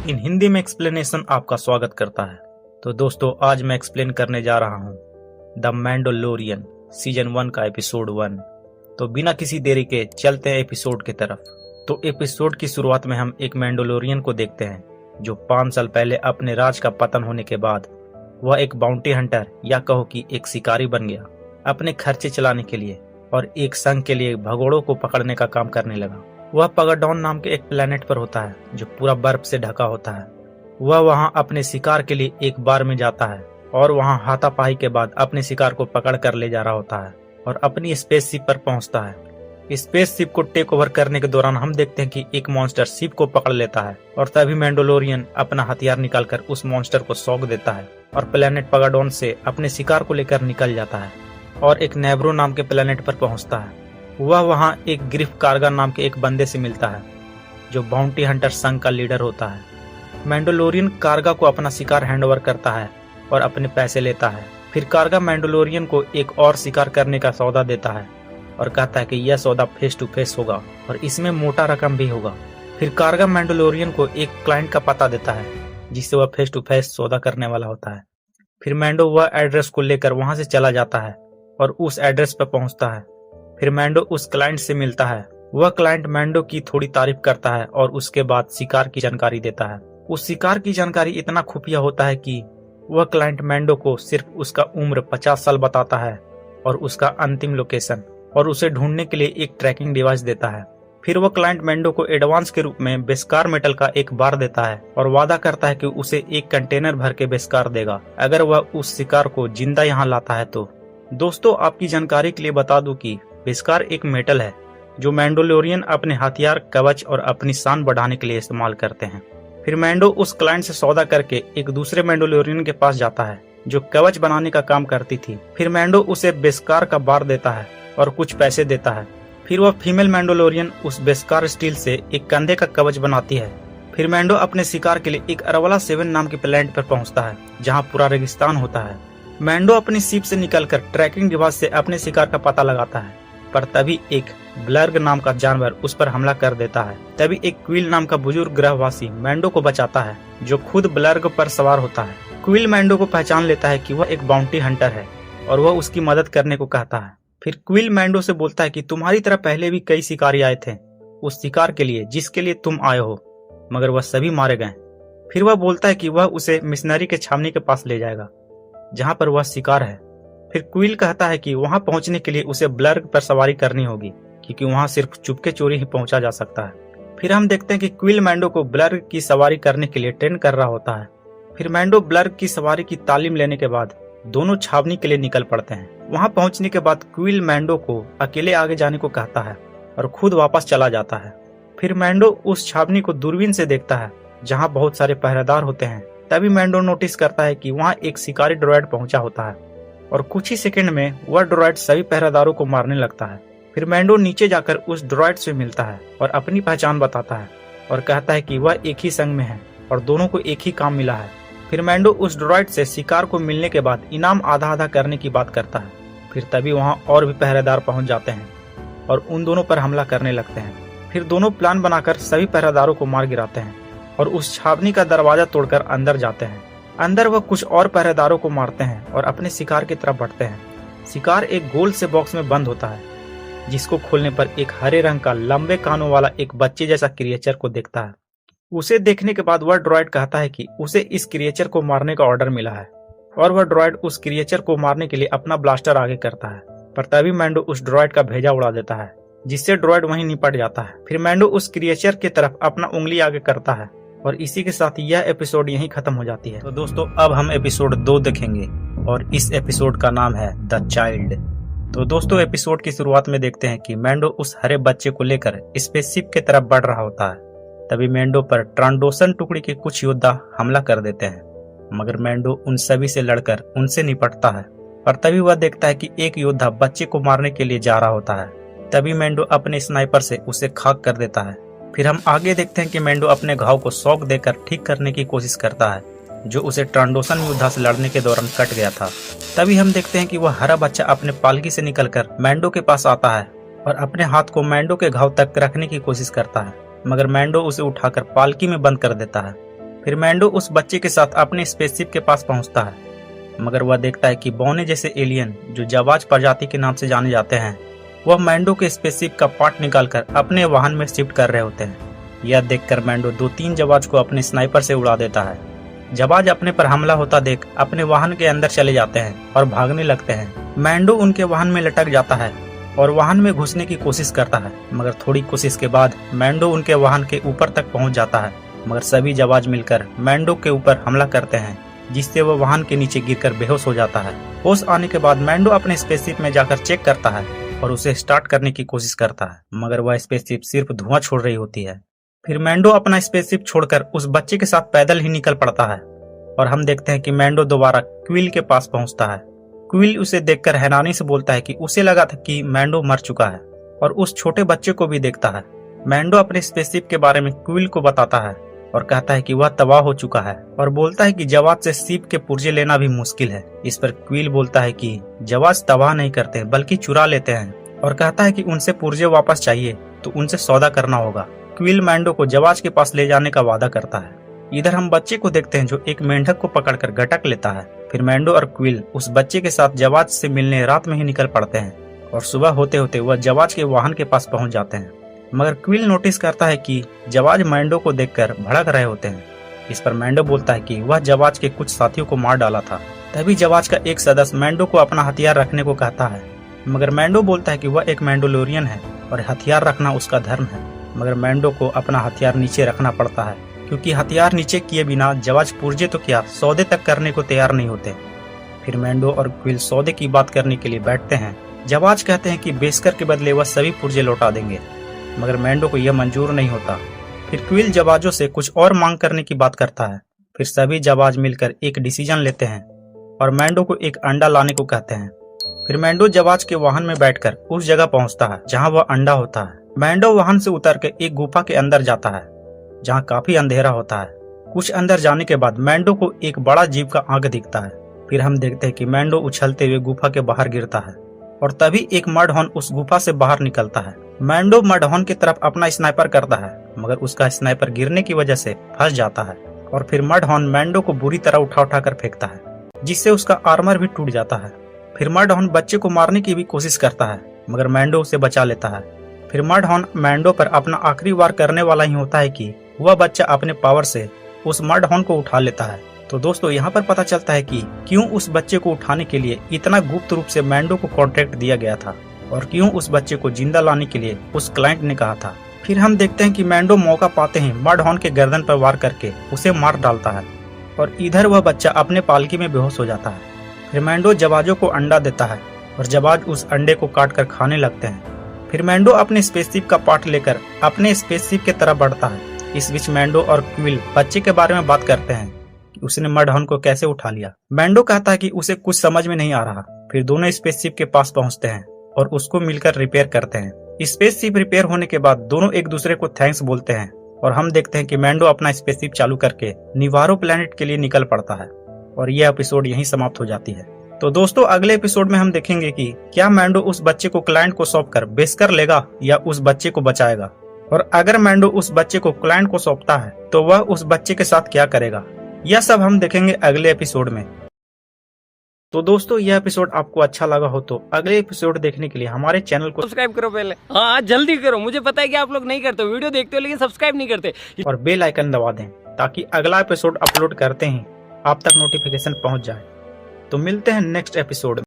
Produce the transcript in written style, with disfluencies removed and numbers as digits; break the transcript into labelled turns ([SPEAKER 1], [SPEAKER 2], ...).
[SPEAKER 1] इन हिंदी में एक्सप्लेनेशन आपका स्वागत करता है। तो दोस्तों आज मैं एक्सप्लेन करने जा रहा हूँ द मैंडोलोरियन सीजन 1 का एपिसोड 1। तो बिना किसी देरी के चलते हैं एपिसोड की तरफ। तो एपिसोड की शुरुआत में हम एक मैंडोलोरियन को देखते हैं जो 5 साल पहले अपने राज का पतन होने के बाद वह एक बाउंटी हंटर या कहो कि एक शिकारी बन गया अपने खर्चे चलाने के लिए और एक संघ के लिए भगोड़ों को पकड़ने का काम करने लगा। वह पगडॉन नाम के एक प्लेनेट पर होता है जो पूरा बर्फ से ढका होता है। वह वहां अपने शिकार के लिए एक बार में जाता है और वहां हाथापाई के बाद अपने शिकार को पकड़ कर ले जा रहा होता है और अपनी स्पेसशिप पर पहुंचता है। स्पेसशिप को टेक ओवर करने के दौरान हम देखते हैं कि एक मॉन्स्टर शिप को पकड़ लेता है और तभी मैंडोलोरियन अपना हथियार निकालकर उस मॉन्स्टर को सौंप देता है और प्लेनेट पगडॉन से अपने शिकार को लेकर निकल जाता है और एक नेब्रो नाम के प्लेनेट पर पहुंचता है। वह वहां एक ग्रिफ कार्गा नाम के एक बंदे से मिलता है जो बाउंटी हंटर संघ का लीडर होता है। मैंडोलोरियन कार्गा को अपना शिकार हैंडओवर करता है और अपने पैसे लेता है। फिर कार्गा मैंडोलोरियन को एक और शिकार करने का सौदा देता है और कहता है कि यह सौदा फेस टू फेस होगा और इसमें मोटा रकम भी होगा। फिर कार्गा मैंडोलोरियन को एक क्लाइंट का पता देता है जिससे वह फेस टू फेस सौदा करने वाला होता है। फिर मैंडो वह एड्रेस को लेकर वहां से चला जाता है और उस एड्रेस पर पहुंचता है। फिर मैंडो उस क्लाइंट से मिलता है। वह क्लाइंट मैंडो की थोड़ी तारीफ करता है और उसके बाद शिकार की जानकारी देता है। उस शिकार की जानकारी इतना खुफिया होता है कि वह क्लाइंट मैंडो को सिर्फ उसका उम्र 50 साल बताता है और उसका अंतिम लोकेशन और उसे ढूंढने के लिए एक ट्रैकिंग डिवाइस देता है। फिर वह क्लाइंट मैंडो को एडवांस के रूप में बेस्कार मेटल का एक बार देता है और वादा करता है कि उसे एक कंटेनर भर के बेस्कार देगा अगर वह उस शिकार को जिंदा यहाँ लाता है तो। दोस्तों आपकी जानकारी के लिए बता दूं कि बेस्कार एक मेटल है जो मैंडोलोरियन अपने हथियार, कवच और अपनी शान बढ़ाने के लिए इस्तेमाल करते हैं। फिर मैंडो उस क्लाइंट से सौदा करके एक दूसरे मैंडोलोरियन के पास जाता है जो कवच बनाने का काम करती थी। फिर मैंडो उसे बेस्कार का बार देता है और कुछ पैसे देता है। फिर वह फीमेल मैंडोलोरियन उस बेस्कार स्टील से एक कंधे का कवच बनाती है। फिर मैंडो अपने शिकार के लिए एक अरवला 7 नाम के प्लेनेट पर पहुंचता है जहाँ पूरा रेगिस्तान होता है। मैंडो अपनी शिप से निकलकर ट्रैकिंग डिवाइस से अपने शिकार का पता लगाता है पर तभी एक ब्लर्ग नाम का जानवर उस पर हमला कर देता है। तभी एक क्विल नाम का बुजुर्ग ग्रहवासी मैंडो को बचाता है जो खुद ब्लर्ग पर सवार होता है। क्विल मैंडो को पहचान लेता है कि वह एक बाउंटी हंटर है और वह उसकी मदद करने को कहता है। फिर क्विल मैंडो से बोलता है कि तुम्हारी तरह पहले भी कई शिकारी आए थे उस शिकार के लिए जिसके लिए तुम आए हो, मगर वह सभी मारे गए। फिर वह बोलता है कि वह उसे मिशनरी के छावनी के पास ले जाएगा जहाँ पर वह शिकार है। फिर क्विल कहता है कि वहां पहुंचने के लिए उसे ब्लर्ग पर सवारी करनी होगी क्योंकि वहां सिर्फ चुपके चोरी ही पहुंचा जा सकता है। फिर हम देखते हैं कि क्विल मैंडो को ब्लर्ग की सवारी करने के लिए ट्रेन कर रहा होता है। फिर मैंडो ब्लर्ग की सवारी की तालीम लेने के बाद दोनों छावनी के लिए निकल पड़ते हैं। वहां पहुंचने के बाद क्विल मैंडो को अकेले आगे जाने को कहता है और खुद वापस चला जाता है। फिर मैंडो उस छावनी को दूरबीन से देखता है जहाँ बहुत सारे पहरेदार होते हैं। तभी मैंडो नोटिस करता है कि वहाँ एक शिकारी ड्रोइड पहुंचा होता है और कुछ ही सेकंड में वह ड्रोइड सभी पहरेदारों को मारने लगता है। फिर मैंडो नीचे जाकर उस ड्रोइड से मिलता है और अपनी पहचान बताता है और कहता है कि वह एक ही संघ में है और दोनों को एक ही काम मिला है। फिर मैंडो उस ड्रोइड से शिकार को मिलने के बाद इनाम आधा आधा करने की बात करता है। फिर तभी वहाँ और भी पहरेदार पहुंच जाते हैं और उन दोनों पर हमला करने लगते हैं। फिर दोनों प्लान बनाकर सभी पहरेदारों को मार गिराते हैं और उस छावनी का दरवाजा तोड़कर अंदर जाते हैं। अंदर वह कुछ और पहरेदारों को मारते हैं और अपने शिकार की तरफ बढ़ते हैं। शिकार एक गोल से बॉक्स में बंद होता है जिसको खोलने पर एक हरे रंग का लंबे कानों वाला एक बच्चे जैसा क्रिएचर को देखता है। उसे देखने के बाद वह ड्रोइड कहता है कि उसे इस क्रिएचर को मारने का ऑर्डर मिला है और वह ड्रोइड उस क्रिएचर को मारने के लिए अपना ब्लास्टर आगे करता है पर तभी मैंडो उस ड्रोइड का भेजा उड़ा देता है जिससे ड्रोइड वहीं निपट जाता है। फिर मैंडो उस क्रिएचर की तरफ अपना उंगली आगे करता है और इसी के साथ यह एपिसोड यहीं खत्म हो जाती है। तो दोस्तों अब हम एपिसोड 2 देखेंगे और इस एपिसोड का नाम है द चाइल्ड। तो दोस्तों एपिसोड की शुरुआत में देखते हैं कि मैंडो उस हरे बच्चे को लेकर स्पेसशिप की तरफ बढ़ रहा होता है। तभी मैंडो पर ट्रांडोसन टुकड़ी के कुछ योद्धा हमला कर देते हैं मगर मैंडो उन सभी से लड़कर उनसे निपटता है पर तभी वह देखता है कि एक योद्धा बच्चे को मारने के लिए जा रहा होता है। तभी मैंडो अपने स्नाइपर से उसे खाक कर देता है। फिर हम आगे देखते हैं कि मैंडो अपने घाव को शॉक देकर ठीक करने की कोशिश करता है जो उसे ट्रांडोसन योद्धा से लड़ने के दौरान कट गया था। तभी हम देखते हैं कि वह हरा बच्चा अपने पालकी से निकलकर मैंडो के पास आता है और अपने हाथ को मैंडो के घाव तक रखने की कोशिश करता है मगर मैंडो उसे उठाकर पालकी में बंद कर देता है। फिर मैंडो उस बच्चे के साथ अपने स्पेसशिप के पास पहुंचता है, मगर वह देखता है कि बोने जैसे एलियन जो जवाज प्रजाति के नाम से जाने जाते हैं, वह मैंडो के स्पेसशिप का पार्ट निकालकर अपने वाहन में शिफ्ट कर रहे होते हैं। यह देखकर मैंडो 2-3 जवाज को अपने स्नाइपर से उड़ा देता है। जवाज अपने पर हमला होता देख अपने वाहन के अंदर चले जाते हैं और भागने लगते हैं। मैंडो उनके वाहन में लटक जाता है और वाहन में घुसने की कोशिश करता है, मगर थोड़ी कोशिश के बाद मैंडो उनके वाहन के ऊपर तक पहुंच जाता है, मगर सभी जवाज मिलकर मैंडो के ऊपर हमला करते हैं, जिससे वह वाहन के नीचे गिरकर बेहोश हो जाता है। होश आने के बाद मैंडो अपने स्पेसशिप में जाकर चेक करता है और उसे स्टार्ट करने की कोशिश करता है, मगर वह स्पेसशिप सिर्फ धुआं छोड़ रही होती है। फिर मैंडो अपना स्पेसशिप छोड़कर उस बच्चे के साथ पैदल ही निकल पड़ता है और हम देखते हैं कि मैंडो दोबारा क्विल के पास पहुंचता है। क्विल उसे देखकर हैरानी से बोलता है कि उसे लगा था कि मैंडो मर चुका है और उस छोटे बच्चे को भी देखता है। मैंडो अपने स्पेसशिप के बारे में क्विल को बताता है और कहता है कि वह तबाह हो चुका है और बोलता है कि जवाज से शिप के पुर्जे लेना भी मुश्किल है। इस पर क्विल बोलता है कि जवाज तबाह नहीं करते बल्कि चुरा लेते हैं और कहता है कि उनसे पुर्जे वापस चाहिए तो उनसे सौदा करना होगा। क्विल मैंडो को जवाज के पास ले जाने का वादा करता है। इधर हम बच्चे को देखते हैं जो एक मेंढक को पकड़कर गटक लेता है। फिर मैंडो और क्विल उस बच्चे के साथ जवाज से मिलने रात में ही निकल पड़ते हैं और सुबह होते होते वह जवाज के वाहन के पास पहुंच जाते हैं, मगर क्विल नोटिस करता है कि जवाज मैंडो को देखकर भड़क रहे होते हैं। इस पर मैंडो बोलता है कि वह जवाज के कुछ साथियों को मार डाला था। तभी जवाज का एक सदस्य मैंडो को अपना हथियार रखने को कहता है, मगर मैंडो बोलता है कि वह एक मैंडोलोरियन है और हथियार रखना उसका धर्म है। मगर मैंडो को अपना हथियार नीचे रखना पड़ता है, क्योंकि हथियार नीचे किए बिना जवाज पुर्जे तो क्या सौदे तक करने को तैयार नहीं होते। फिर मैंडो और क्विल सौदे की बात करने के लिए बैठते हैं। जवाज कहते हैं कि बेस्कर के बदले वह सभी पुर्जे लौटा देंगे, मगर मैंडो को यह मंजूर नहीं होता। फिर क्विल जवाजों से कुछ और मांग करने की बात करता है। फिर सभी जवाज मिलकर एक डिसीजन लेते हैं और मैंडो को एक अंडा लाने को कहते हैं। फिर मैंडो जवाज के वाहन में बैठकर उस जगह पहुंचता है जहां वह अंडा होता है। मैंडो वाहन से उतर के एक गुफा के अंदर जाता है जहां काफी अंधेरा होता है। कुछ अंदर जाने के बाद मैंडो को एक बड़ा जीव का आंख दिखता है। फिर हम देखते हैं कि मैंडो उछलते हुए गुफा के बाहर गिरता है और तभी एक मडहॉर्न उस गुफा से बाहर निकलता है। मैंडो मडहॉर्न की तरफ अपना स्नाइपर करता है, मगर उसका स्नाइपर गिरने की वजह से फंस जाता है और फिर मडहॉर्न मैंडो को बुरी तरह उठा कर फेंकता है, जिससे उसका आर्मर भी टूट जाता है। फिर मडहॉर्न बच्चे को मारने की भी कोशिश करता है, मगर मैंडो उसे बचा लेता है। फिर मडहॉर्न मैंडो पर अपना आखिरी वार करने वाला ही होता है कि वह बच्चा अपने पावर से उस मडहॉर्न को उठा लेता है। तो दोस्तों यहाँ पर पता चलता है कि क्यों उस बच्चे को उठाने के लिए इतना गुप्त रूप से मैंडो को कॉन्ट्रैक्ट दिया गया था और क्यों उस बच्चे को जिंदा लाने के लिए उस क्लाइंट ने कहा था। फिर हम देखते हैं कि मैंडो मौका पाते ही मडहॉर्न के गर्दन पर वार करके उसे मार डालता है और इधर वह बच्चा अपने पालकी में बेहोश हो जाता है। फिर मैंडो जवाजों को अंडा देता है और जवाज उस अंडे को काट कर खाने लगते हैं। फिर मैंडो अपने स्पेसशिप का पार्ट लेकर अपने स्पेसशिप की तरफ बढ़ता है। इस बीच मैंडो और क्विल बच्चे के बारे में बात करते हैं कि उसने मडहॉर्न को कैसे उठा लिया। मैंडो कहता है कि उसे कुछ समझ में नहीं आ रहा। फिर दोनों स्पेसशिप के पास पहुंचते हैं और उसको मिलकर रिपेयर करते हैं। स्पेसशिप रिपेयर होने के बाद दोनों एक दूसरे को थैंक्स बोलते हैं और हम देखते हैं कि मैंडो अपना स्पेसशिप चालू करके निवारो प्लेनेट के लिए निकल पड़ता है और यह एपिसोड यहीं समाप्त हो जाती है। तो दोस्तों अगले एपिसोड में हम देखेंगे कि क्या मैंडो उस बच्चे को क्लाइंट को सौंपकर बेस्कर लेगा या उस बच्चे को बचाएगा, और अगर मैंडो उस बच्चे को क्लाइंट को सौंपता है तो वह उस बच्चे के साथ क्या करेगा, यह सब हम देखेंगे अगले एपिसोड में। तो दोस्तों यह एपिसोड आपको अच्छा लगा हो तो अगले एपिसोड देखने के लिए हमारे चैनल को
[SPEAKER 2] सब्सक्राइब करो पहले। हाँ जल्दी करो, मुझे पता है कि आप लोग नहीं करते, वीडियो देखते हो लेकिन सब्सक्राइब नहीं करते,
[SPEAKER 1] और बेल आइकन दबा दें ताकि अगला एपिसोड अपलोड करते ही आप तक नोटिफिकेशन पहुंच जाए। तो मिलते हैं नेक्स्ट एपिसोड में।